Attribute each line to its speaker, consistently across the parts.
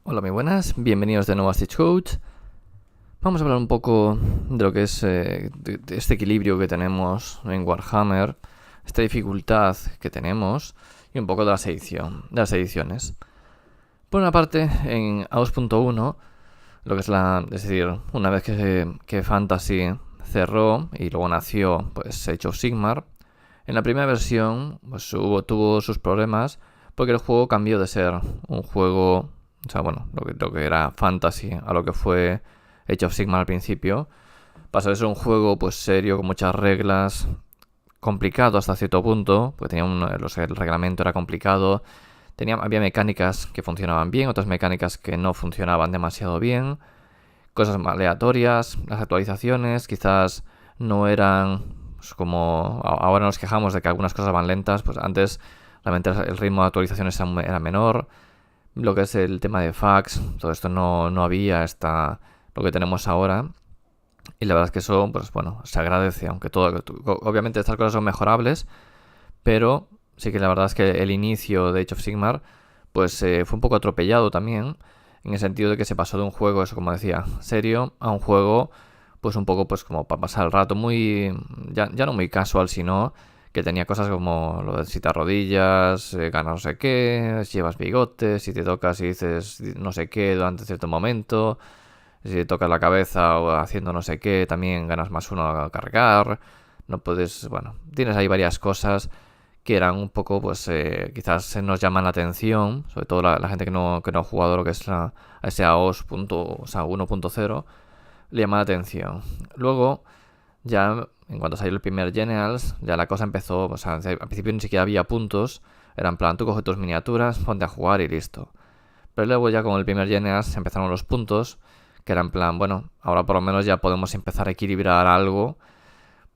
Speaker 1: Hola, muy buenas, bienvenidos de nuevo a Stitch Coach. Vamos a hablar un poco de lo que es de este equilibrio que tenemos en Warhammer, esta dificultad que tenemos y un poco de las ediciones. Por una parte, en A2.1, lo que es una vez que Fantasy cerró y luego nació pues Age of Sigmar, en la primera versión pues, tuvo sus problemas porque el juego cambió de ser un juego, lo que era Fantasy a lo que fue Age of Sigmar al principio. Pasó de ser un juego pues serio, con muchas reglas, complicado hasta cierto punto, porque el reglamento era complicado. Había mecánicas que funcionaban bien, otras mecánicas que no funcionaban demasiado bien, cosas aleatorias, las actualizaciones quizás no eran pues, como ahora nos quejamos de que algunas cosas van lentas, pues antes realmente el ritmo de actualizaciones era menor. Lo que es el tema de fax, todo esto no había hasta lo que tenemos ahora. Y la verdad es que eso, pues bueno, se agradece, aunque obviamente estas cosas son mejorables, pero sí que la verdad es que el inicio de Age of Sigmar, pues fue un poco atropellado también, en el sentido de que se pasó de un juego, eso como decía, serio, a un juego, pues un poco pues como para pasar el rato, ya no muy casual, sino que tenía cosas como lo de si te arrodillas, ganas no sé qué, si llevas bigotes, si te tocas y dices no sé qué durante cierto momento, si te tocas la cabeza o haciendo no sé qué, también ganas +1 a cargar. No puedes, bueno, tienes ahí varias cosas que eran un poco, pues quizás nos llaman la atención, sobre todo la gente que no ha jugado lo que es la SAOS 1.0, le llama la atención. Luego, ya en cuanto salió el primer Generals, ya la cosa empezó, o sea, al principio ni siquiera había puntos, era en plan, tú coges tus miniaturas, ponte a jugar y listo. Pero luego ya con el primer Generals empezaron los puntos, que era en plan, bueno, ahora por lo menos ya podemos empezar a equilibrar algo,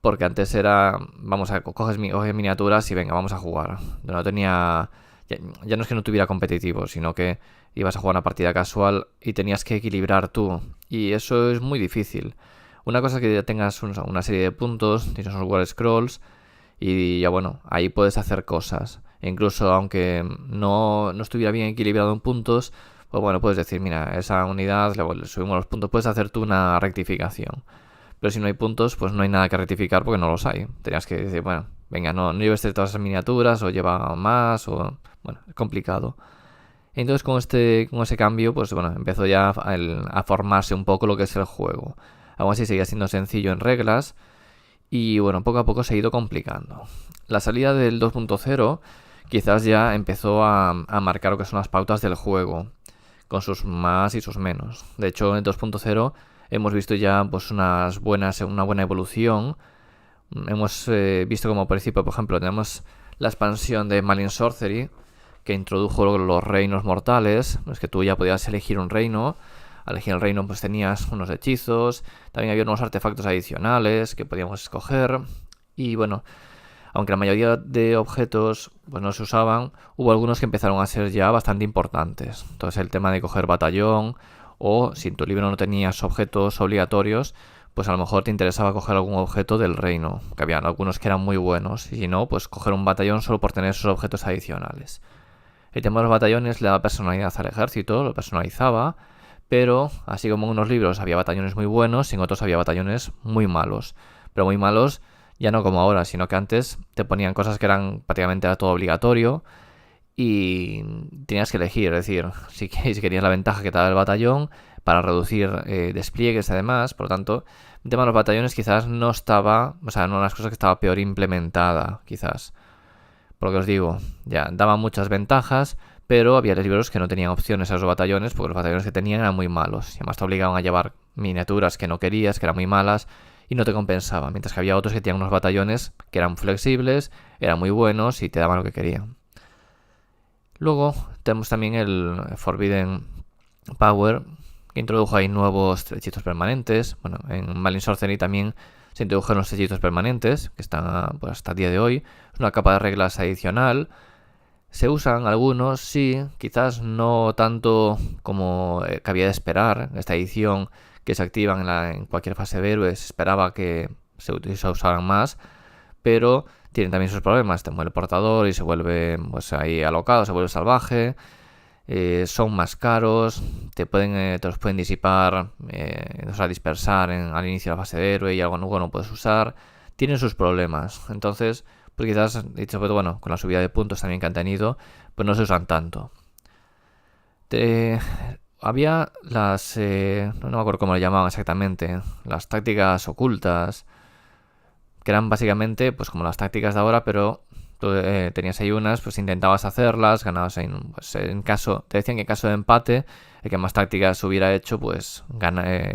Speaker 1: porque antes era, coges miniaturas y venga, vamos a jugar. Yo no tenía, ya no es que no tuviera competitivo, sino que ibas a jugar una partida casual y tenías que equilibrar tú. Y eso es muy difícil. Una cosa es que ya tengas una serie de puntos, tienes unos War Scrolls y ya bueno, ahí puedes hacer cosas. E incluso aunque no estuviera bien equilibrado en puntos, pues bueno, puedes decir, mira, esa unidad le subimos los puntos, puedes hacer tú una rectificación. Pero si no hay puntos, pues no hay nada que rectificar porque no los hay. Tenías que decir, bueno, venga, no lleves todas esas miniaturas o lleva más o... Bueno, es complicado. Entonces con ese cambio, pues bueno, empezó ya a formarse un poco lo que es el juego. Aún así seguía siendo sencillo en reglas y bueno, poco a poco se ha ido complicando. La salida del 2.0 quizás ya empezó a marcar lo que son las pautas del juego, con sus más y sus menos. De hecho, en el 2.0 hemos visto ya pues una buena evolución. Hemos visto como por ejemplo, tenemos la expansión de Malin Sorcery, que introdujo los reinos mortales. Es que tú ya podías elegir un reino. Al elegir el reino pues tenías unos hechizos. También había unos artefactos adicionales que podíamos escoger. Y bueno, aunque la mayoría de objetos pues no se usaban, hubo algunos que empezaron a ser ya bastante importantes. Entonces el tema de coger batallón, o si en tu libro no tenías objetos obligatorios, pues a lo mejor te interesaba coger algún objeto del reino, que había algunos que eran muy buenos, y si no, pues coger un batallón solo por tener esos objetos adicionales. El tema de los batallones le daba personalidad al ejército, lo personalizaba, pero así como en unos libros había batallones muy buenos, en otros había batallones muy malos. Pero muy malos ya no como ahora, sino que antes te ponían cosas que eran prácticamente era todo obligatorio y tenías que elegir, es decir, si querías la ventaja que te daba el batallón para reducir despliegues y demás. Por lo tanto, el tema de los batallones quizás no estaba, o sea, no una de las cosas que estaba peor implementada, quizás. Por lo que os digo, ya daban muchas ventajas, pero había libros que no tenían opciones a esos batallones porque los batallones que tenían eran muy malos. Y además te obligaban a llevar miniaturas que no querías, que eran muy malas y no te compensaban. Mientras que había otros que tenían unos batallones que eran flexibles, eran muy buenos y te daban lo que querían. Luego tenemos también el Forbidden Power, que introdujo ahí nuevos hechizos permanentes. Bueno, en Malin Sorcery también se introdujeron los hechizos permanentes, que están pues, hasta el día de hoy. Es una capa de reglas adicional. Se usan algunos, sí, quizás no tanto como cabía de esperar. Esta edición que se activan en cualquier fase de héroes, se esperaba que se usaran más, pero tienen también sus problemas. Te muere el portador y se vuelve pues ahí alocado, se vuelve salvaje. son más caros, te los pueden disipar, dispersar al inicio de la fase de héroe y algo nuevo no puedes usar. Tienen sus problemas. Entonces, pues quizás, sobre todo, bueno, con la subida de puntos también que han tenido, pues no se usan tanto. Había las... no me acuerdo cómo lo llamaban exactamente. Las tácticas ocultas, que eran básicamente pues como las tácticas de ahora, pero tú tenías ahí unas, pues intentabas hacerlas, ganabas ahí, pues te decían que en caso de empate, el que más tácticas hubiera hecho, pues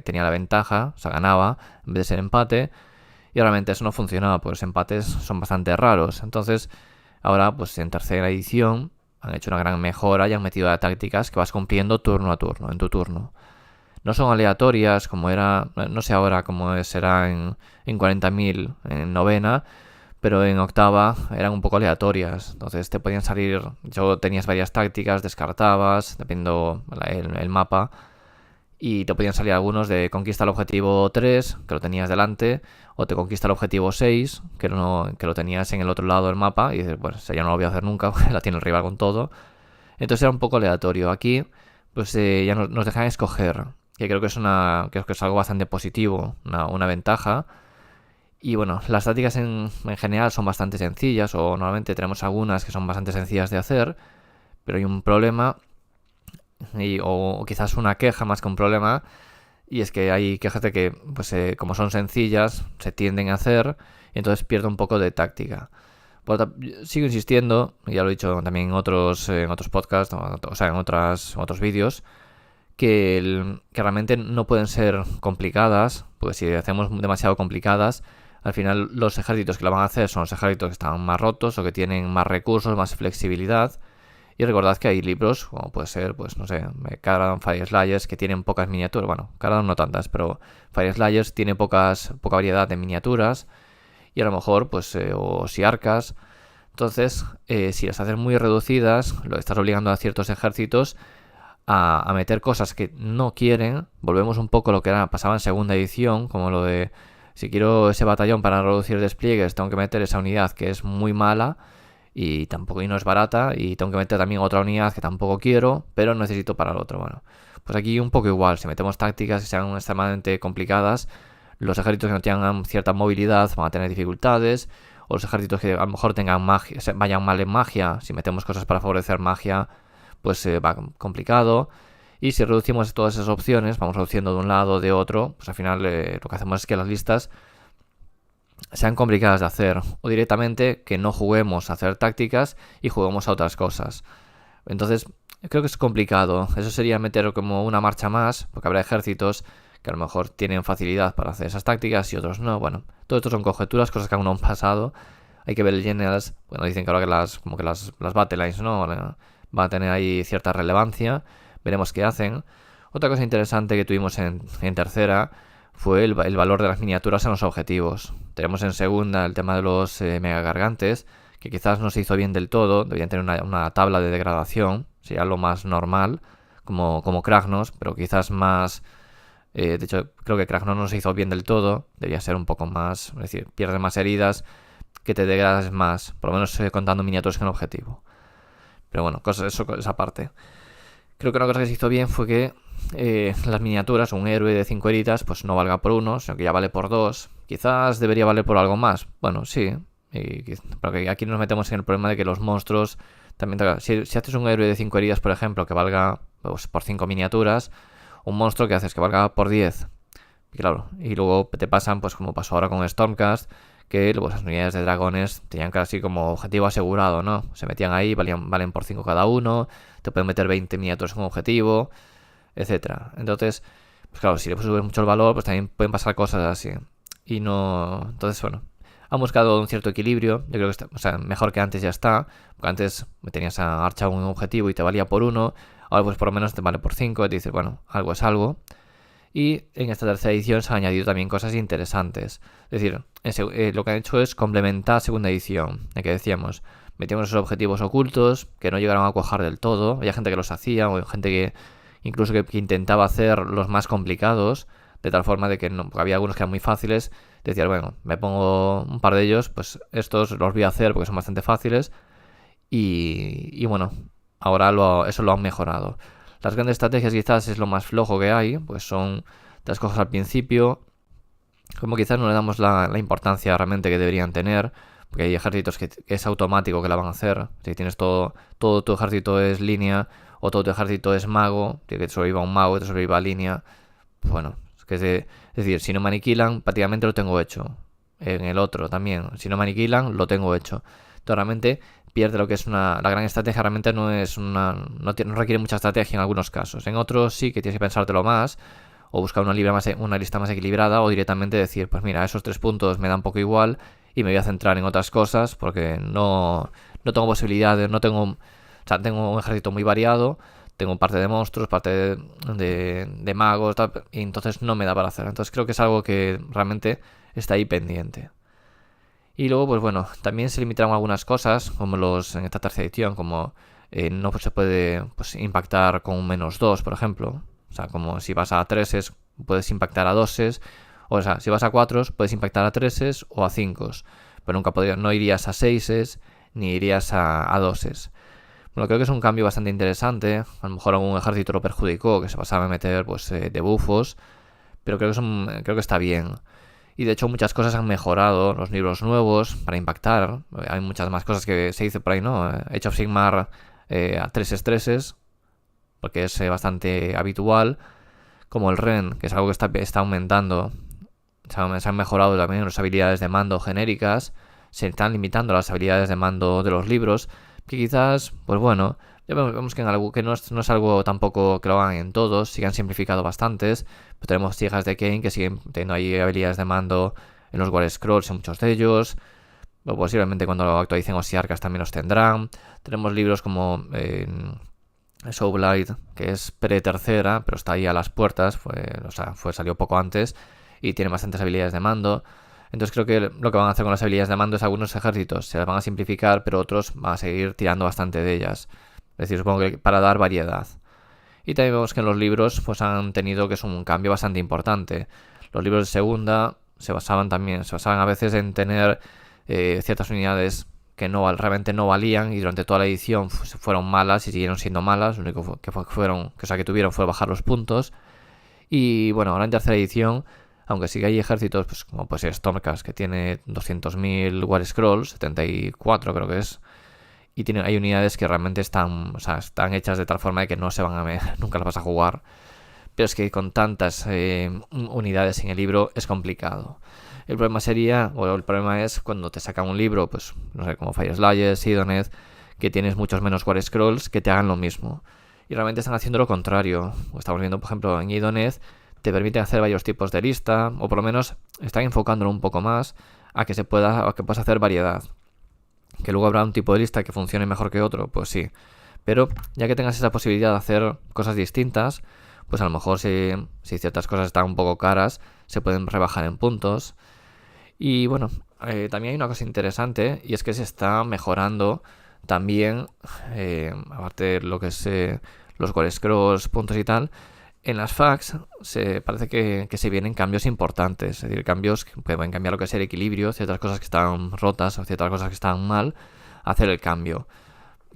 Speaker 1: tenía la ventaja, o sea, ganaba, en vez de ser empate, y realmente eso no funcionaba, pues los empates son bastante raros. Entonces, ahora, pues en tercera edición, han hecho una gran mejora y han metido tácticas que vas cumpliendo turno a turno, en tu turno. No son aleatorias como era, no sé ahora cómo será en 40.000 en novena, pero en octava eran un poco aleatorias. Entonces te podían salir, tenías varias tácticas, descartabas, dependiendo el mapa, y te podían salir algunos de conquista el objetivo 3, que lo tenías delante, o te conquista el objetivo 6, que lo tenías en el otro lado del mapa, y dices, bueno, ya no lo voy a hacer nunca, porque la tiene el rival con todo. Entonces era un poco aleatorio. Aquí, pues ya nos dejan escoger, que creo que es algo bastante positivo, una ventaja. Y bueno, las tácticas en general son bastante sencillas, o normalmente tenemos algunas que son bastante sencillas de hacer, pero hay un problema, o quizás una queja más que un problema, y es que hay quejas de que, pues como son sencillas, se tienden a hacer, y entonces pierde un poco de táctica. Sigo insistiendo, ya lo he dicho también en otros podcasts, o sea, en otros vídeos, que realmente no pueden ser complicadas, pues si hacemos demasiado complicadas, al final los ejércitos que lo van a hacer son los ejércitos que están más rotos o que tienen más recursos, más flexibilidad. Y recordad que hay libros, como puede ser, pues no sé, Caradan Fire Slayers, que tienen pocas miniaturas. Bueno, Caradan no tantas, pero Fire Slayers tiene poca variedad de miniaturas. Y a lo mejor, pues, o Siarcas. Entonces, si las haces muy reducidas, lo estás obligando a ciertos ejércitos a meter cosas que no quieren. Volvemos un poco a lo que pasaba en segunda edición, como lo de, si quiero ese batallón para reducir despliegues, tengo que meter esa unidad que es muy mala y no es barata, y tengo que meter también otra unidad que tampoco quiero, pero necesito para el otro. Bueno, pues aquí un poco igual, si metemos tácticas que sean extremadamente complicadas, los ejércitos que no tengan cierta movilidad van a tener dificultades, o los ejércitos que a lo mejor tengan magia, vayan mal en magia, si metemos cosas para favorecer magia, pues va complicado. Y si reducimos todas esas opciones, vamos reduciendo de un lado, de otro, pues al final lo que hacemos es que las listas sean complicadas de hacer, o directamente que no juguemos a hacer tácticas y juguemos a otras cosas. Entonces, creo que es complicado. Eso sería meter como una marcha más, porque habrá ejércitos que a lo mejor tienen facilidad para hacer esas tácticas y otros no. Bueno, todo esto son conjeturas, cosas que aún no han pasado. Hay que ver el Generals. Bueno, dicen que ahora que las Battle Lines, ¿no?, van a tener ahí cierta relevancia. Veremos qué hacen. Otra cosa interesante que tuvimos en tercera fue el valor de las miniaturas en los objetivos. Tenemos en segunda el tema de los mega gargantes, que quizás no se hizo bien del todo. Deberían tener una tabla de degradación, sería lo más normal, como Kragnos, pero quizás más... de hecho, creo que Kragnos no se hizo bien del todo. Debería ser un poco más... Es decir, pierdes más heridas, que te degradas más, por lo menos contando miniaturas en el objetivo. Pero bueno, esa parte. Creo que una cosa que se hizo bien fue que las miniaturas, un héroe de 5 heridas, pues no valga por 1, sino que ya vale por 2. Quizás debería valer por algo más. Bueno, sí. Porque aquí nos metemos en el problema de que los monstruos también... Si haces un héroe de 5 heridas, por ejemplo, que valga pues, por 5 miniaturas, un monstruo que haces que valga por 10. Y claro, y luego te pasan, pues como pasó ahora con Stormcast, que luego las unidades de dragones tenían casi como objetivo asegurado, ¿no? Se metían ahí, valen por 5 cada uno, te pueden meter 20 miniaturas en objetivo, etcétera. Entonces, pues claro, si le subes mucho el valor, pues también pueden pasar cosas así. Y no... Entonces, bueno, han buscado un cierto equilibrio. Yo creo que mejor que antes ya está. Porque antes me tenías a Archa un objetivo y te valía por 1. Ahora pues por lo menos te vale por 5. Y te dices, bueno, algo es algo. Y en esta tercera edición se han añadido también cosas interesantes. Es decir, lo que han hecho es complementar segunda edición. De que decíamos, metíamos esos objetivos ocultos que no llegaron a cuajar del todo. Había gente que los hacía, o gente que incluso que intentaba hacer los más complicados, de tal forma de que no, porque había algunos que eran muy fáciles. Decías, bueno, me pongo un par de ellos, pues estos los voy a hacer porque son bastante fáciles. Y bueno, ahora eso lo han mejorado. Las grandes estrategias quizás es lo más flojo que hay, pues son las cosas al principio, como quizás no le damos la importancia realmente que deberían tener, porque hay ejércitos que es automático que la van a hacer. Si tienes todo tu ejército es línea, o todo tu ejército es mago, que te sobreviva un mago, que te sobreviva línea, bueno, es decir, si no me aniquilan, prácticamente lo tengo hecho. En el otro también, si no me aniquilan, lo tengo hecho. Entonces realmente pierde lo que es la gran estrategia, realmente no requiere mucha estrategia en algunos casos. En otros sí que tienes que pensártelo más, o buscar una lista más equilibrada, o directamente decir, pues mira, esos 3 puntos me dan poco igual y me voy a centrar en otras cosas porque no tengo posibilidades, tengo un ejército muy variado, tengo parte de monstruos, parte de magos, y entonces no me da para hacer. Entonces creo que es algo que realmente está ahí pendiente. Y luego, pues bueno, también se limitaron algunas cosas, como en esta tercera edición, como no se puede impactar con un -2, por ejemplo. O sea, como si vas a 3 puedes impactar a 2, o sea, si vas a 4 puedes impactar a 3 o a 5, pero no irías a 6 ni irías a 2. Bueno, creo que es un cambio bastante interesante. A lo mejor algún ejército lo perjudicó, que se pasaba a meter debuffos, pero creo que está bien. Y de hecho muchas cosas han mejorado, los libros nuevos para impactar. Hay muchas más cosas que se dice por ahí, ¿no? Age of Sigmar a 3 porque es bastante habitual. Como el Ren, que es algo que está aumentando. Se han mejorado también las habilidades de mando genéricas. Se están limitando las habilidades de mando de los libros, que quizás, pues bueno, ya vemos que no es algo tampoco que lo hagan en todos, sí que han simplificado bastantes. Pues tenemos Tierras de Kane que siguen teniendo ahí habilidades de mando en los War Scrolls, en muchos de ellos. O posiblemente cuando lo actualicen Osiarcas también los tendrán. Tenemos libros como Soulblight, que es pre-tercera, pero está ahí a las puertas, salió poco antes y tiene bastantes habilidades de mando. Entonces creo que lo que van a hacer con las habilidades de mando es algunos ejércitos se las van a simplificar, pero otros van a seguir tirando bastante de ellas. Es decir, supongo que para dar variedad. Y también vemos que en los libros pues han tenido que es un cambio bastante importante. Los libros de segunda se basaban a veces en tener ciertas unidades que realmente no valían y durante toda la edición fueron malas y siguieron siendo malas. Lo único que tuvieron fue bajar los puntos. Y bueno, ahora en tercera edición, aunque sí que hay ejércitos pues, como pues Stormcast, que tiene 200.000 War Scrolls, 74 creo que es, y hay unidades que realmente están hechas de tal forma de que no se van a ver, nunca las vas a jugar. Pero es que con tantas unidades en el libro es complicado. El problema es cuando te sacan un libro, pues no sé, como Fyreslayer, Sidoneth, que tienes muchos menos War Scrolls que te hagan lo mismo. Y realmente están haciendo lo contrario. Estamos viendo, por ejemplo, en Idoneth te permiten hacer varios tipos de lista, o por lo menos están enfocándolo un poco más a que puedas hacer variedad. Que luego habrá un tipo de lista que funcione mejor que otro, pues sí. Pero ya que tengas esa posibilidad de hacer cosas distintas, pues a lo mejor si ciertas cosas están un poco caras, se pueden rebajar en puntos. Y bueno, también hay una cosa interesante, y es que se está mejorando también, aparte de lo que es los War Scrolls, puntos y tal, en las FAQs parece que se vienen cambios importantes, es decir, cambios que pueden cambiar lo que es el equilibrio, ciertas cosas que están rotas o ciertas cosas que están mal, hacer el cambio.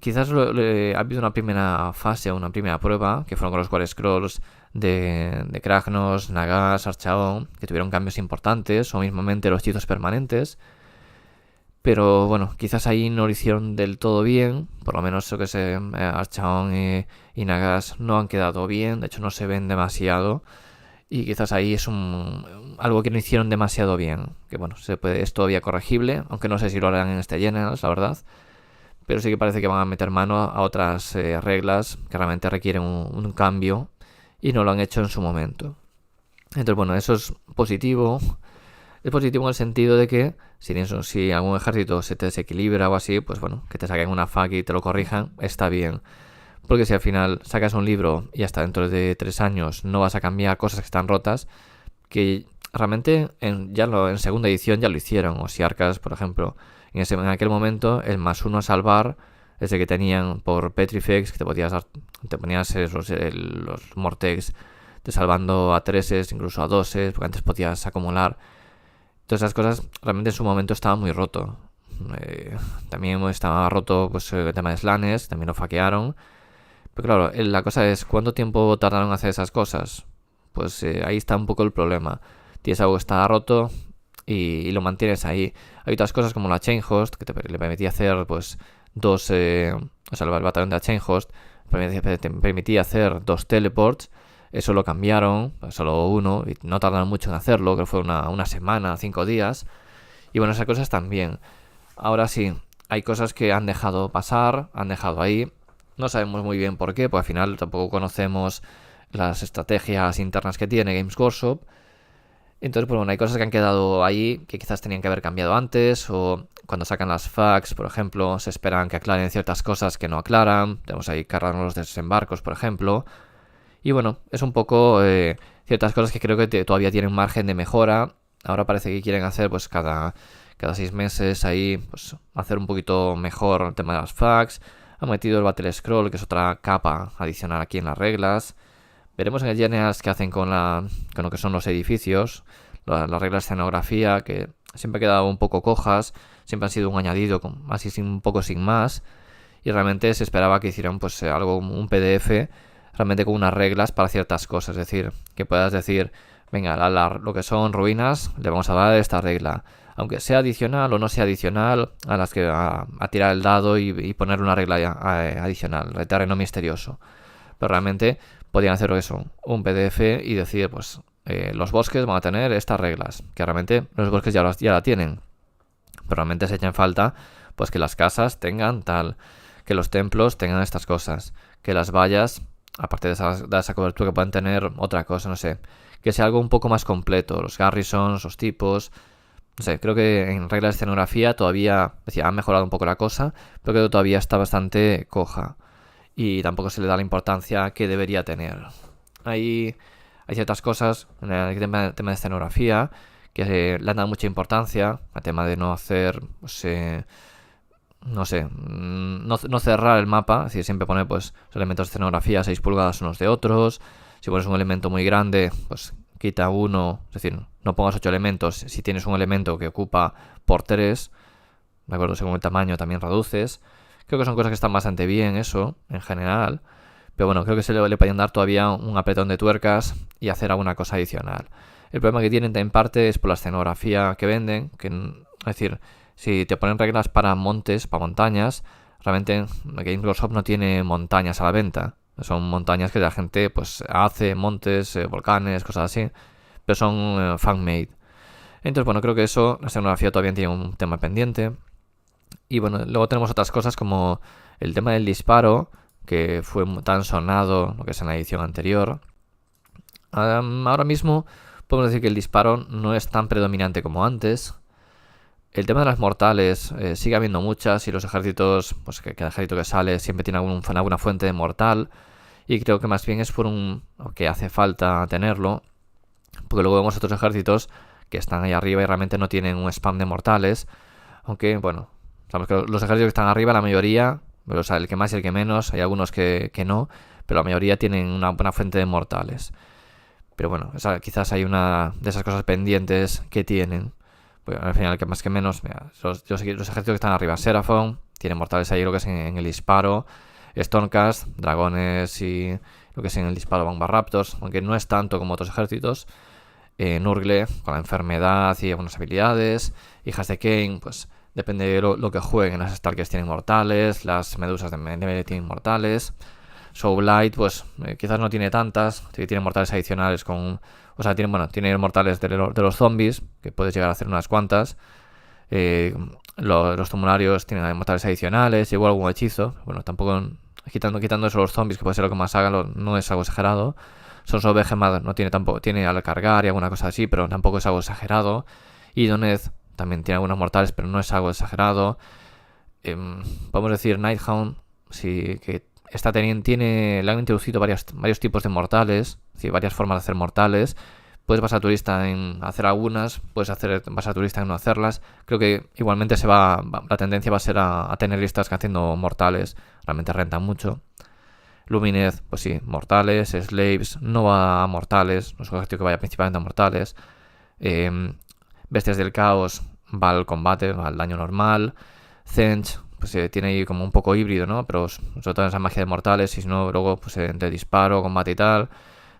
Speaker 1: Quizás ha habido una primera fase o una primera prueba, que fueron con los War Scrolls de Kragnos, Nagas, Archaon, que tuvieron cambios importantes, o mismamente los hechizos permanentes. Pero bueno, quizás ahí no lo hicieron del todo bien, por lo menos Archaon y Nagas no han quedado bien, de hecho no se ven demasiado. Y quizás ahí es algo que no hicieron demasiado bien, que bueno, es todavía corregible, aunque no sé si lo harán en este Generals, la verdad. Pero sí que parece que van a meter mano a otras reglas que realmente requieren un cambio y no lo han hecho en su momento. Entonces, bueno, eso es positivo. Es positivo en el sentido de que si algún ejército se te desequilibra o así, pues bueno, que te saquen una FAQ y te lo corrijan, está bien. Porque si al final sacas un libro y hasta dentro de 3 años no vas a cambiar cosas que están rotas, que realmente en segunda edición ya lo hicieron. O si Arcas, por ejemplo, en aquel momento el +1 a salvar es el que tenían por Petrifex, que te ponías los Mortex te salvando a 3, incluso a 2, porque antes podías acumular. Todas esas cosas realmente en su momento estaba muy roto. También estaba roto pues, el tema de Slanes, también lo hackearon. Pero claro, la cosa es, ¿cuánto tiempo tardaron en hacer esas cosas? Pues ahí está un poco el problema. Tienes algo que está roto y lo mantienes ahí. Hay otras cosas como la Chainhost, que le permitía hacer pues dos... o sea, el batallón de la Chainhost te permitía hacer 2 teleports. Eso lo cambiaron, solo uno, y no tardaron mucho en hacerlo, creo que fue una semana, 5 días. Y bueno, esas cosas también. Ahora sí, hay cosas que han dejado pasar, han dejado ahí. No sabemos muy bien por qué, porque al final tampoco conocemos las estrategias internas que tiene Games Workshop. Entonces, pues bueno, hay cosas que han quedado ahí que quizás tenían que haber cambiado antes, o cuando sacan las FAQs, por ejemplo, se esperan que aclaren ciertas cosas que no aclaran. Tenemos ahí cargarnos los desembarcos, por ejemplo. Y bueno, es un poco ciertas cosas que creo que todavía tienen margen de mejora. Ahora parece que quieren hacer pues cada 6 meses ahí, pues hacer un poquito mejor el tema de las FAQs. Han metido el Battle Scroll, que es otra capa adicional aquí en las reglas. Veremos en el Generals qué hacen con lo que son los edificios, las reglas de escenografía, que siempre han quedado un poco cojas, siempre han sido un añadido, así un poco sin más. Y realmente se esperaba que hicieran pues algo, un PDF, realmente con unas reglas para ciertas cosas. Es decir, que puedas decir, venga, lo que son ruinas, le vamos a dar esta regla. Aunque sea adicional o no sea adicional, a las que a tirar el dado y poner una regla adicional, el terreno misterioso. Pero realmente podían hacer eso, un PDF y decir, pues, los bosques van a tener estas reglas, que realmente los bosques ya la tienen. Pero realmente se echa en falta, pues, que las casas tengan tal, que los templos tengan estas cosas, que las vallas, aparte de esa cobertura, que puedan tener otra cosa, no sé, que sea algo un poco más completo, los garrisons, los tipos. No sé, creo que en reglas de escenografía todavía, han mejorado un poco la cosa, pero creo que todavía está bastante coja. Y tampoco se le da la importancia que debería tener. Hay ciertas cosas en el tema de escenografía que le han dado mucha importancia al tema de no hacer, pues, no sé, no cerrar el mapa. Es decir, siempre poner pues los elementos de escenografía 6 pulgadas unos de otros. Si pones un elemento muy grande, pues quita uno, es decir, no pongas 8 elementos. Si tienes un elemento que ocupa por 3, de acuerdo, según el tamaño también reduces. Creo que son cosas que están bastante bien, eso, en general. Pero bueno, creo que se le podían dar todavía un apretón de tuercas y hacer alguna cosa adicional. El problema que tienen en parte es por la escenografía que venden. Es decir, si te ponen reglas para montes, para montañas, realmente Games Workshop no tiene montañas a la venta. Son montañas que la gente pues hace, montes, volcanes, cosas así. Pero son fan-made. Entonces, bueno, creo que eso, la escenografía todavía tiene un tema pendiente. Y bueno, luego tenemos otras cosas como el tema del disparo, que fue tan sonado, lo que es en la edición anterior. Ahora mismo podemos decir que el disparo no es tan predominante como antes. El tema de las mortales, sigue habiendo muchas, y los ejércitos, pues que cada ejército que sale siempre tiene alguna fuente de mortal. Y creo que más bien es que hace falta tenerlo, porque luego vemos otros ejércitos que están ahí arriba y realmente no tienen un spam de mortales. Aunque, bueno, sabemos que los ejércitos que están arriba, la mayoría, o sea, el que más y el que menos, hay algunos que no, pero la mayoría tienen una buena fuente de mortales. Pero bueno, quizás hay una de esas cosas pendientes que tienen. Pues al final, que más que menos, mira, los ejércitos que están arriba, Seraphon, tienen mortales ahí, lo que es en el disparo, Stormcast, dragones y lo que es en el disparo, Vanguard Raptors, aunque no es tanto como otros ejércitos. Nurgle, con la enfermedad y algunas habilidades. Hijas de Cain, pues depende de lo que jueguen. Las Stalkers tienen mortales, las medusas de Melee tienen mortales. Soulblight, pues quizás no tiene tantas, tiene mortales adicionales o sea, tiene mortales de los zombies, que puedes llegar a hacer unas cuantas. Los tumularios tienen mortales adicionales, igual algún hechizo. Bueno, tampoco, quitando eso los zombies, que puede ser lo que más hagan, no es algo exagerado. Sons of Behemoth no tiene tampoco, tiene al cargar y alguna cosa así, pero tampoco es algo exagerado. Y Doneth también tiene algunos mortales, pero no es algo exagerado. Podemos decir Nighthound, sí, que le han introducido varios tipos de mortales, sí, varias formas de hacer mortales. Puedes basar turista en hacer algunas, puedes basar turista en no hacerlas. Creo que igualmente la tendencia va a ser a tener listas que haciendo mortales, realmente rentan mucho. Lumineth, pues sí, mortales. Slaves, no va a mortales, no es un objetivo que vaya principalmente a mortales. Bestias del caos, va al combate, va al daño normal. Zench, pues tiene ahí como un poco híbrido, ¿no? Pero sobre todo esa magia de mortales, y si no, luego pues entre disparo, combate y tal.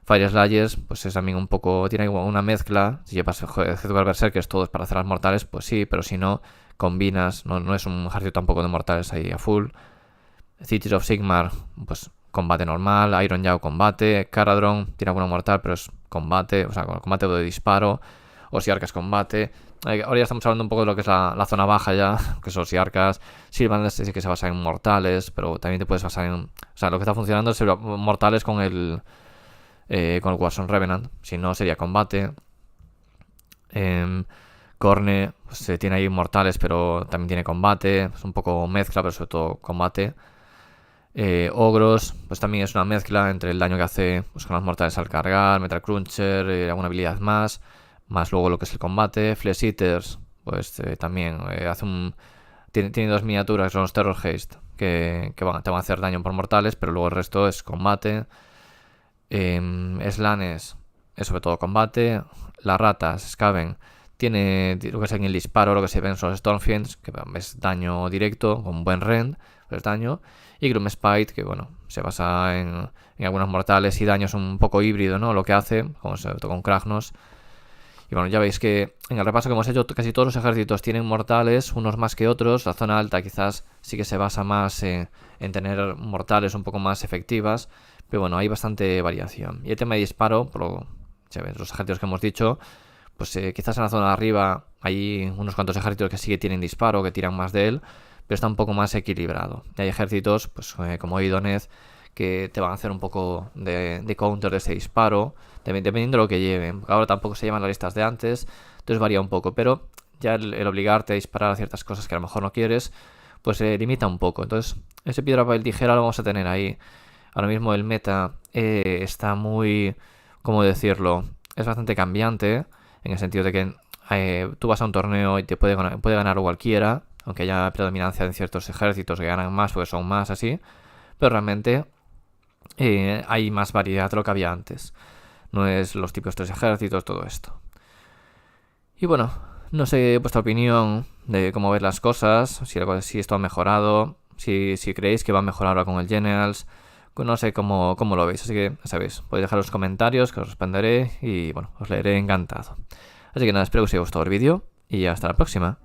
Speaker 1: Fire Slayers, pues es también un poco, tiene una mezcla. Si llevas Ejecutar Berserkers todos para hacer las mortales, pues sí, pero si no, combinas, no es un ejército tampoco de mortales ahí a full. Cities of Sigmar, pues combate normal. Iron Jaw, combate. Caradron, tiene alguna mortal, pero es combate, o sea, combate de disparo. Osiarcas, combate. Ahora ya estamos hablando un poco de lo que es la zona baja ya, que es Osiarcas. Sylvanest sí que se basa en mortales, pero también te puedes basar en... O sea, lo que está funcionando es mortales con el Warzone Revenant. Si no, sería combate. Corne, pues tiene ahí mortales, pero también tiene combate. Es un poco mezcla, pero sobre todo combate. Ogros, pues también es una mezcla entre el daño que hace pues, con las mortales al cargar, Metal Cruncher, alguna habilidad más luego lo que es el combate. Flesh Eaters, pues también hace tiene dos miniaturas, que son los Terror Haste, que te van a hacer daño por mortales, pero luego el resto es combate. Slanes es sobre todo combate. Las ratas, Skaven, tiene lo que es en el disparo, lo que se ven son los Stormfiends, que es daño directo, con buen rend, es daño. Y Gloomspite, que bueno, se basa en algunos mortales y daños un poco híbrido, ¿no? Lo que hace, como sobre todo con Kragnos. Y bueno, ya veis que en el repaso que hemos hecho, casi todos los ejércitos tienen mortales, unos más que otros. La zona alta quizás sí que se basa más en tener mortales un poco más efectivas. Pero bueno, hay bastante variación. Y el tema de disparo, ya ves, los ejércitos que hemos dicho, pues quizás en la zona de arriba hay unos cuantos ejércitos que sí que tienen disparo, que tiran más de él, pero está un poco más equilibrado. Y hay ejércitos, pues como Idoneth, que te van a hacer un poco de counter de ese disparo, dependiendo de lo que lleven. Ahora tampoco se llevan las listas de antes, entonces varía un poco, pero ya el obligarte a disparar a ciertas cosas que a lo mejor no quieres, pues limita un poco. Entonces, ese piedra, papel, tijera lo vamos a tener ahí. Ahora mismo el meta está muy, ¿cómo decirlo? Es bastante cambiante, en el sentido de que tú vas a un torneo y te puede ganar cualquiera, aunque haya predominancia en ciertos ejércitos que ganan más porque son más así, pero realmente hay más variedad de lo que había antes. No es los tipos 3 ejércitos, todo esto. Y bueno, no sé vuestra opinión de cómo ver las cosas, si esto ha mejorado, si creéis que va a mejorar ahora con el Generals. No sé cómo lo veis, así que ya sabéis, podéis dejar los comentarios que os responderé y bueno, os leeré encantado. Así que nada, espero que os haya gustado el vídeo y hasta la próxima.